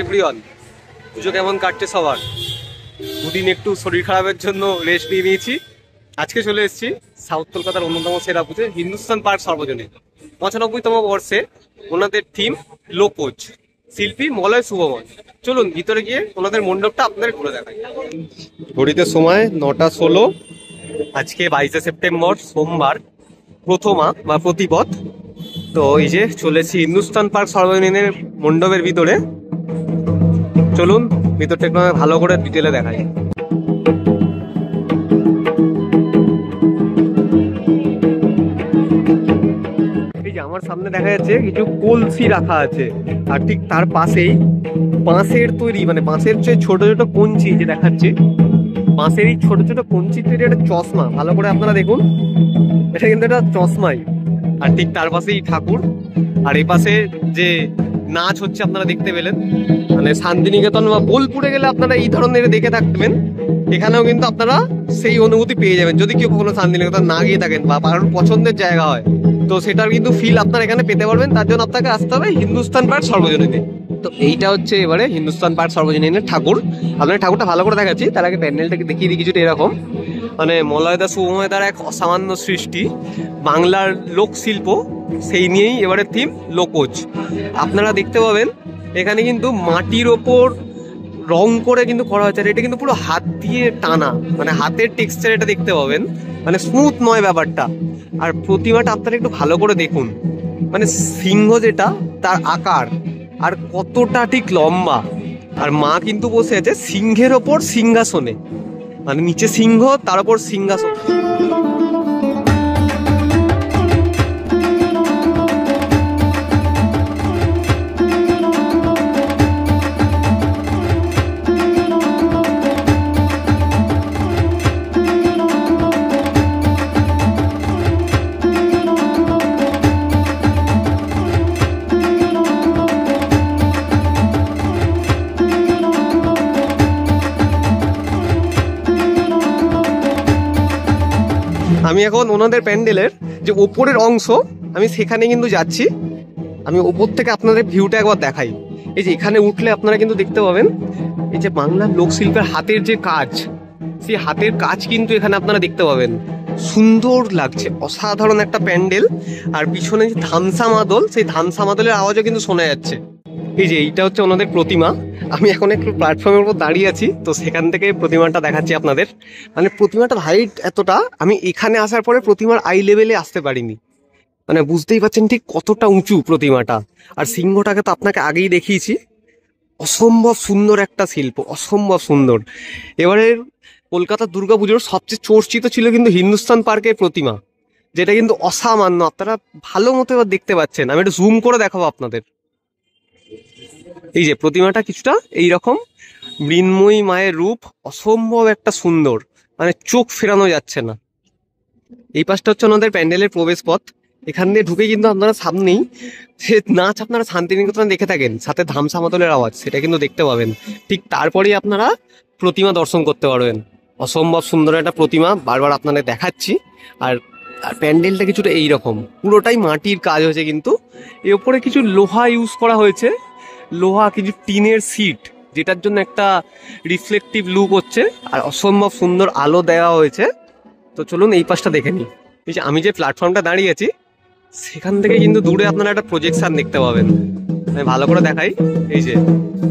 Everyone, পুজো কেমন কাটছে সবার? দুদিন একটু শরীর খারাপের জন্য রেস্ট নিয়ে নিয়েছি। আজকে চলে এসেছি সাউথ কলকাতার অন্যতম সেরা পুজো হিন্দুস্তান পার্ক সর্বজনীন 95তম বর্ষে। ওনাদের থিম লোকোজ, শিল্পী মলয় শুভময়। চলুন ভিতরে গিয়ে ওনাদের মণ্ডপটা আপনাদের ঘুরে দেখাই। ঘড়িতে সময় 9:16। আজকে 22শে সেপ্টেম্বর, সোমবার, প্রথমা বা প্রতিপদ। তো এই যে চলেছি হিন্দুস্তান পার্ক সর্বজনীনের মণ্ডপের ভিতরে। চলুন ভিতরটা একটু ভালো করে ডিটেলে দেখাই। এই যে আমার সামনে দেখা যাচ্ছে কিছু কলসি রাখা আছে, আর ঠিক তার পাশেই বাঁশের তৈরি, মানে বাঁশের চেয়ে ছোট ছোট কঞ্চি যে দেখাচ্ছে, বাঁশেরই ছোট ছোট কঞ্চি তৈরি একটা চশমা। ভালো করে আপনারা দেখুন, এটা কিন্তু একটা চশমাই। আর ঠিক তার পাশেই ঠাকুর, আর এই পাশে যে নাচ হচ্ছে আপনারা দেখতে পেলেন, মানে শান্তিনিকেতন বা বোলপুরে গেলে আপনারা এই ধরনের দেখে থাকবেন। এখানেও কিন্তু আপনারা সেই অনুভূতি পেয়ে যাবেন। যদি কেউ কখনো শান্তিনিকেতন না গিয়ে থাকেন বা কারোর পছন্দের জায়গা হয়, তো সেটার কিন্তু ফিল আপনারা এখানে পেতে পারবেন। তার জন্য আপনাকে আসতে হবে হিন্দুস্তান পার্ক সর্বজনীনে। তো এইটা হচ্ছে এবারে হিন্দুস্তান পার্ক সর্বজনীনের ঠাকুর। আপনার ঠাকুরটা ভালো করে দেখাচ্ছি, তার আগে প্যান্ডেলটাকে দেখিয়ে দিই। কিছুটা এরকম, মানে মলয়দা শুভময়দার এক অসামান্য সৃষ্টি, বাংলার লোকশিল্প, সেই নিয়েই এবারে থিম লোকোজ। আপনারা দেখতে পাবেন এখানে কিন্তু মাটির ওপর রং করে কিন্তু করা হয়েছে। এটা কিন্তু পুরো হাত দিয়ে টানা, মানে হাতের টেক্সচার এটা দেখতে পাবেন, মানে স্মুথ নয় ব্যাপারটা। আর প্রতিমাটা আপনারা একটু ভালো করে দেখুন, মানে সিংহ যেটা তার আকার আর কতটা ঠিক লম্বা। আর মা কিন্তু বসে আছে সিংহের ওপর সিংহাসনে, মানে নিচে সিংহ, তার উপর সিংহাসন। আমি এখন ওনাদের প্যান্ডেলের যে ওপরের অংশ, আমি সেখানে কিন্তু যাচ্ছি। আমি ওপর থেকে আপনাদের ভিউটা একবার দেখাই। এই যে এখানে উঠলে আপনারা কিন্তু দেখতে পাবেন এই যে বাংলার লোকশিল্পের হাতের যে কাজ, সেই হাতের কাজ কিন্তু এখানে আপনারা দেখতে পাবেন। সুন্দর লাগছে, অসাধারণ একটা প্যান্ডেল। আর পিছনে যে ধামসা মাদল, সেই ধামসা মাদলের আওয়াজও কিন্তু শোনা যাচ্ছে। এই যে এইটা হচ্ছে ওনাদের প্রতিমা। আমি এখন একটু প্ল্যাটফর্মের উপর দাঁড়িয়ে আছি, তো সেখান থেকে প্রতিমাটা দেখাচ্ছি আপনাদের। মানে প্রতিমাটার হাইট এতটা, আমি এখানে আসার পরে প্রতিমার আই লেভেলে আসতে পারিনি। মানে বুঝতেই পারছেন ঠিক কতটা উঁচু প্রতিমাটা। আর সিংহটাকে তো আপনাকে আগেই দেখিয়েছি। অসম্ভব সুন্দর একটা শিল্প, অসম্ভব সুন্দর। এবারের কলকাতার দুর্গাপুজোর সবচেয়ে চর্চিত ছিল কিন্তু হিন্দুস্তান পার্কের প্রতিমা, যেটা কিন্তু অসামান্য। আপনারা ভালো মতো এবার দেখতে পাচ্ছেন, আমি একটু জুম করে দেখাবো আপনাদের। এই যে প্রতিমাটা কিছুটা এইরকম, মৃন্ময়ী মায়ের রূপ, অসম্ভব একটা সুন্দর, মানে চোখ ফেরানো যাচ্ছে না। এই পাশটা হচ্ছে ওনাদের প্যান্ডেলের প্রবেশ পথ। এখান দিয়ে ঢুকে কিন্তু আপনারা সামনেই সে নাচ আপনারা শান্তিনিকেতনে দেখে থাকেন, সাথে ধামসা মাদলের আওয়াজ, সেটা কিন্তু দেখতে পাবেন। ঠিক তারপরেই আপনারা প্রতিমা দর্শন করতে পারবেন। অসম্ভব সুন্দর একটা প্রতিমা, বারবার আপনাদের দেখাচ্ছি। আর প্যান্ডেলটা কিছুটা এইরকম, পুরোটাই মাটির কাজ হয়েছে, কিন্তু এর উপরে কিছু লোহা ইউজ করা হয়েছে, লোহা, কিছু টিনের সিট, যেটার জন্য একটা রিফ্লেকটিভ লুক হচ্ছে। আর অসম্ভব সুন্দর আলো দেওয়া হয়েছে। তো চলুন এই পাশটা দেখে নিই। এই যে আমি যে প্ল্যাটফর্মটা দাঁড়িয়ে আছি, সেখান থেকে কিন্তু দূরে আপনারা একটা প্রজেকশন দেখতে পাবেন। আমি ভালো করে দেখাই। এই যে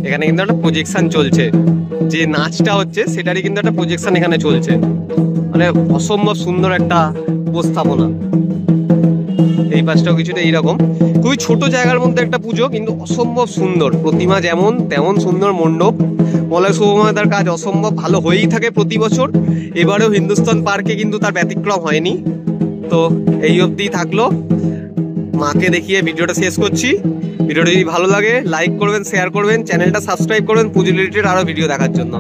এখানে কিন্তু একটা প্রজেকশন চলছে, যে নাচটা হচ্ছে সেটারই কিন্তু একটা প্রজেকশন এখানে চলছে। মানে অসম্ভব সুন্দর একটা উপস্থাপনা। এই পাশটাও কিছুটা এইরকম, খুবই ছোট জায়গার মধ্যে একটা পুজো, কিন্তু অসম্ভব সুন্দর। প্রতিমা যেমন তেমন সুন্দর মণ্ডপ। মলয় শুভময়দার কাজ অসম্ভব ভালো হয়েই থাকে প্রতি বছর। এবারেও হিন্দুস্তান পার্কে কিন্তু তার ব্যতিক্রম হয়নি। তো এই অবধি থাকলো, মাকে দেখিয়ে ভিডিওটা শেষ করছি। ভিডিওটা যদি ভালো লাগে লাইক করবেন, শেয়ার করবেন, চ্যানেলটা সাবস্ক্রাইব করবেন পুজো রিলেটেড আরও ভিডিও দেখার জন্য।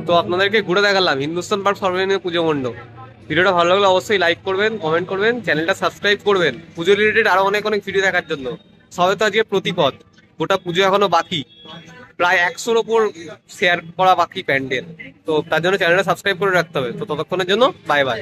তো আপনাদেরকে ঘুরে দেখালাম হিন্দুস্তান পার্ক সর্বজনীন পুজো মণ্ডপ। ভিডিওটা ভালো লাগলে অবশ্যই লাইক করবেন, কমেন্ট করবেন, চ্যানেলটা সাবস্ক্রাইব করবেন পুজো রিলেটেড আরো অনেক অনেক ভিডিও দেখার জন্য। সবে তো আজকে প্রতিপদ, গোটা পুজো এখনো বাকি, প্রায় 100-র ওপর শেয়ার করা বাকি প্যান্ডেল। তো তার জন্য চ্যানেলটা সাবস্ক্রাইব করে রাখতে হবে। তো ততক্ষণের জন্য বাই বাই।